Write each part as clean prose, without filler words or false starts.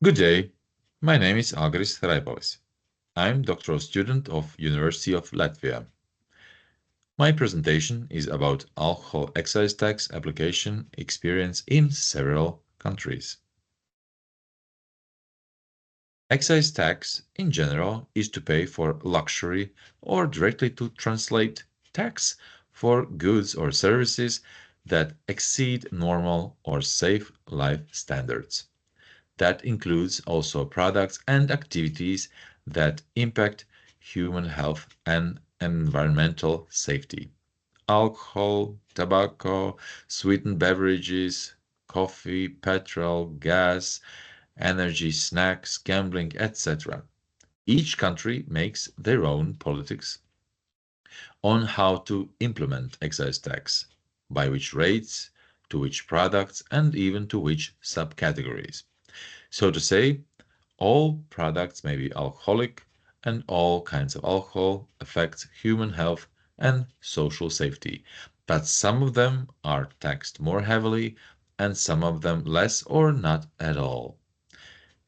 Good day, my name is Agris RAIPALIS. I'm doctoral student of University of Latvia. My presentation is about alcohol excise tax application experience in several countries. Excise tax, in general, is to pay for luxury or directly to translate tax for goods or services that exceed normal or safe life standards. That includes also products and activities that impact human health and environmental safety. Alcohol, tobacco, sweetened beverages, coffee, petrol, gas, energy, snacks, gambling, etc. Each country makes their own politics on how to implement excise tax, by which rates, to which products, and even to which subcategories. So to say, all products may be alcoholic, and all kinds of alcohol affect human health and social safety, but some of them are taxed more heavily and some of them less or not at all.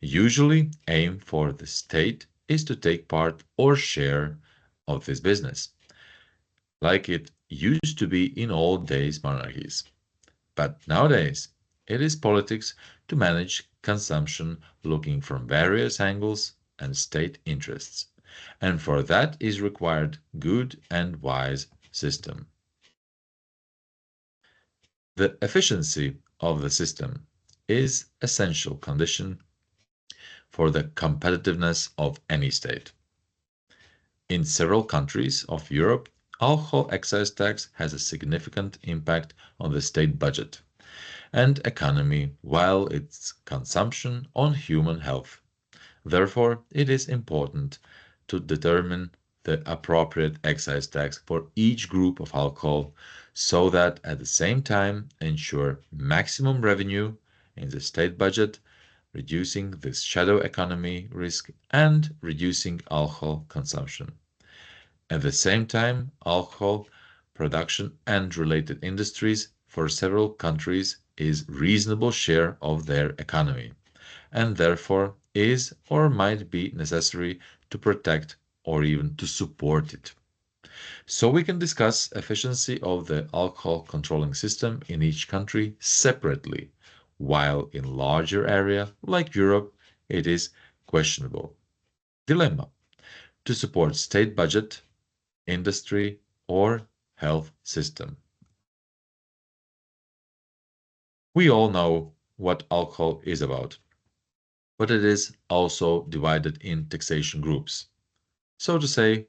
Usually, aim for the state is to take part or share of this business, like it used to be in old days monarchies. But nowadays, it is politics to manage consumption looking from various angles and state interests. And for that is required good and wise system. The efficiency of the system is essential condition for the competitiveness of any state. In several countries of Europe, alcohol excise tax has a significant impact on the state budget and economy while its consumption on human health. Therefore, it is important to determine the appropriate excise tax for each group of alcohol so that at the same time ensure maximum revenue in the state budget, reducing this shadow economy risk and reducing alcohol consumption. At the same time, alcohol production and related industries for several countries is reasonable share of their economy, and therefore is or might be necessary to protect or even to support it. So we can discuss efficiency of the alcohol controlling system in each country separately, while in larger area like Europe it is questionable. Dilemma: to support state budget, industry, or health system. We all know what alcohol is about, but it is also divided in taxation groups. So to say,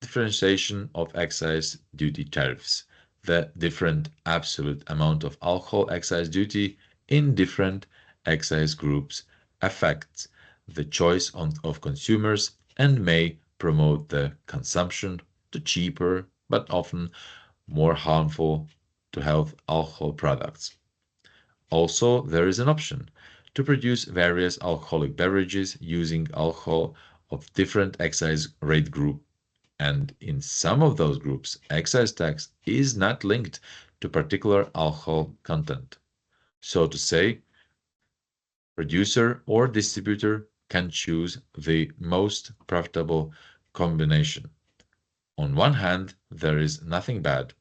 differentiation of excise duty tariffs, the different absolute amount of alcohol excise duty in different excise groups affects the choice of consumers and may promote the consumption to cheaper but often more harmful to health alcohol products. Also, there is an option to produce various alcoholic beverages using alcohol of different excise rate group, and in some of those groups, excise tax is not linked to particular alcohol content. So to say, producer or distributor can choose the most profitable combination. On one hand, there is nothing bad.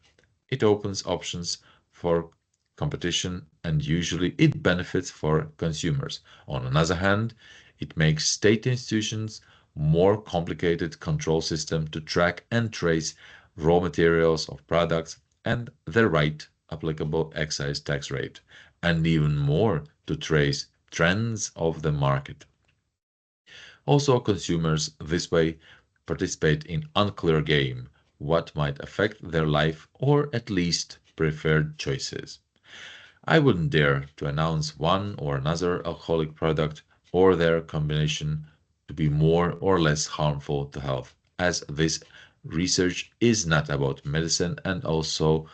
It opens options for competition and usually it benefits for consumers. On another hand, it makes state institutions more complicated control system to track and trace raw materials of products and the right applicable excise tax rate, and even more to trace trends of the market. Also, consumers this way participate in unclear game, what might affect their life or at least preferred choices. I wouldn't dare to announce one or another alcoholic product or their combination to be more or less harmful to health, as this research is not about medicine and also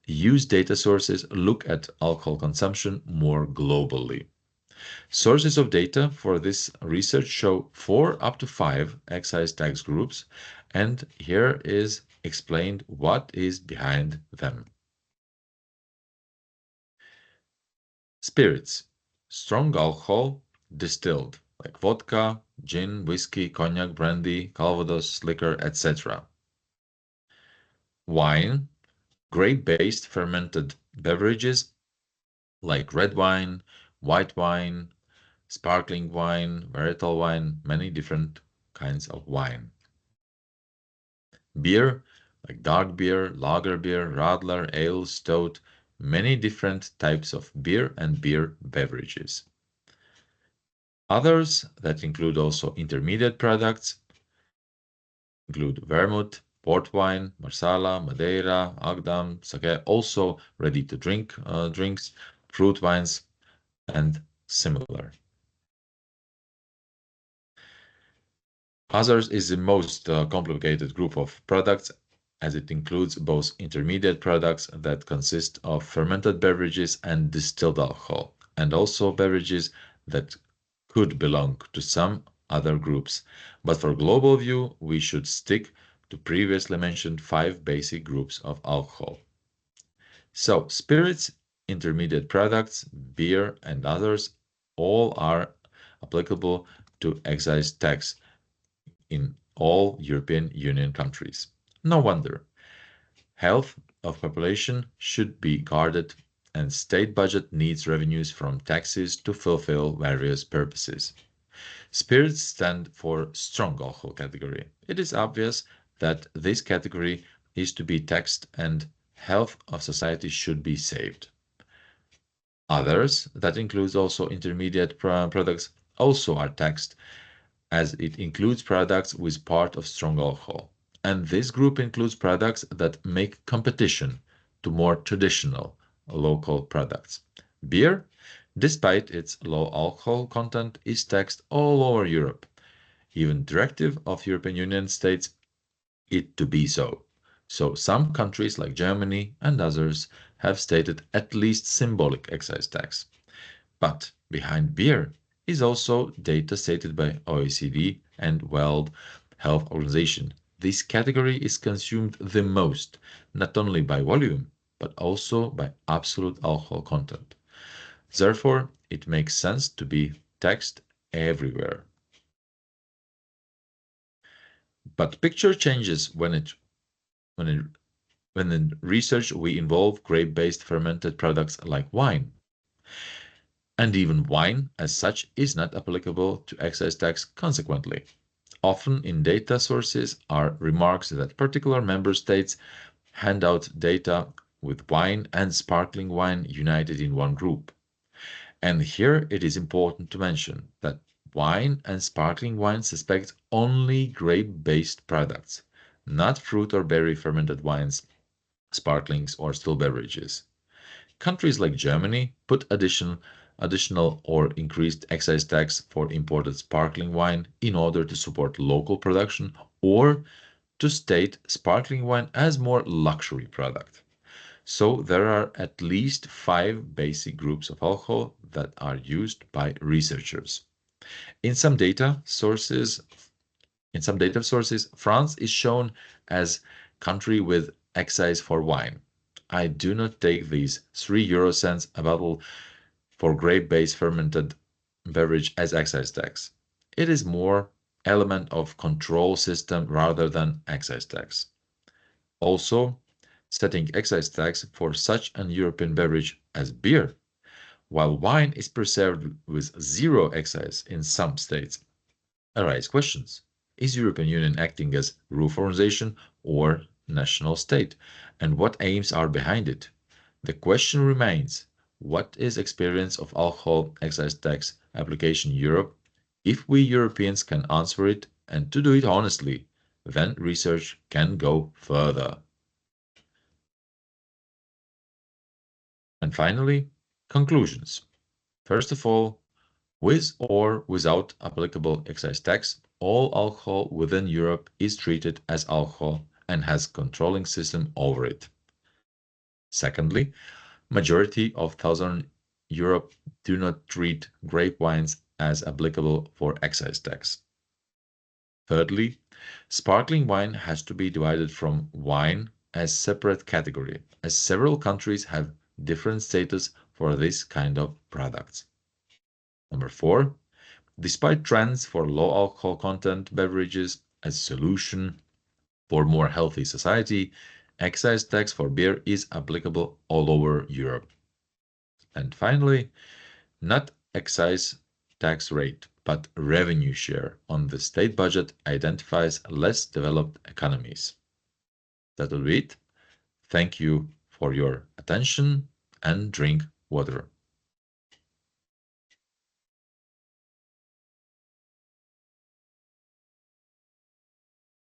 use data sources look at alcohol consumption more globally. Sources of data for this research show 4 up to 5 excise tax groups, and here is explained what is behind them. Spirits, strong alcohol, distilled, like vodka, gin, whiskey, cognac, brandy, calvados, liquor, etc. Wine, grape-based fermented beverages like red wine, white wine, sparkling wine, varietal wine, many different kinds of wine. Beer, like dark beer, lager beer, radler, ale, stout, many different types of beer and beer beverages. Others that include also intermediate products include vermouth, port wine, marsala, madeira, agdam, sake, also ready to drink drinks, fruit wines, and similar. Others is the most complicated group of products as it includes both intermediate products that consist of fermented beverages and distilled alcohol, and also beverages that could belong to some other groups. But for global view, we should stick to previously mentioned 5 basic groups of alcohol. So spirits, intermediate products, beer, and others all are applicable to excise tax in all European Union countries. No wonder. Health of population should be guarded and state budget needs revenues from taxes to fulfill various purposes. Spirits stand for strong alcohol category. It is obvious that this category is to be taxed and health of society should be saved. Others, that includes also intermediate products, also are taxed as it includes products with part of strong alcohol. And this group includes products that make competition to more traditional local products. Beer, despite its low alcohol content, is taxed all over Europe. Even directive of European Union states it to be so. So some countries like Germany and others have stated at least symbolic excise tax. But behind beer is also data stated by OECD and World Health Organization. This category is consumed the most, not only by volume, but also by absolute alcohol content. Therefore, it makes sense to be taxed everywhere. But picture changes when in research we involve grape-based fermented products like wine. And even wine, as such, is not applicable to excise tax consequently. Often in data sources are remarks that particular member states hand out data with wine and sparkling wine united in one group. And here it is important to mention that wine and sparkling wine suspect only grape-based products, not fruit or berry fermented wines, sparklings, or still beverages. Countries like Germany put additional or increased excise tax for imported sparkling wine in order to support local production or to state sparkling wine as more luxury product. So there are at least 5 basic groups of alcohol that are used by researchers. In some data sources, France is shown as country with excise for wine. I do not take these 3 euro cents a bottle for grape-based fermented beverage as excise tax. It is more element of control system rather than excise tax. Also, setting excise tax for such an European beverage as beer, while wine is preserved with zero excise in some states, arise questions. Is European Union acting as roof organization or national state? And what aims are behind it? The question remains, what is experience of alcohol excise tax application in Europe? If we Europeans can answer it and to do it honestly, then research can go further. And finally, conclusions. First of all, with or without applicable excise tax, all alcohol within Europe is treated as alcohol and has controlling system over it. Secondly, majority of Southern Europe do not treat grape wines as applicable for excise tax. Thirdly, sparkling wine has to be divided from wine as separate category, as several countries have different status for this kind of products. Number 4, Despite trends for low alcohol content beverages as a solution for more healthy society, excise tax for beer is applicable all over Europe. And finally, not excise tax rate, but revenue share on the state budget identifies less developed economies. That will be it. Thank you for your attention and drink water.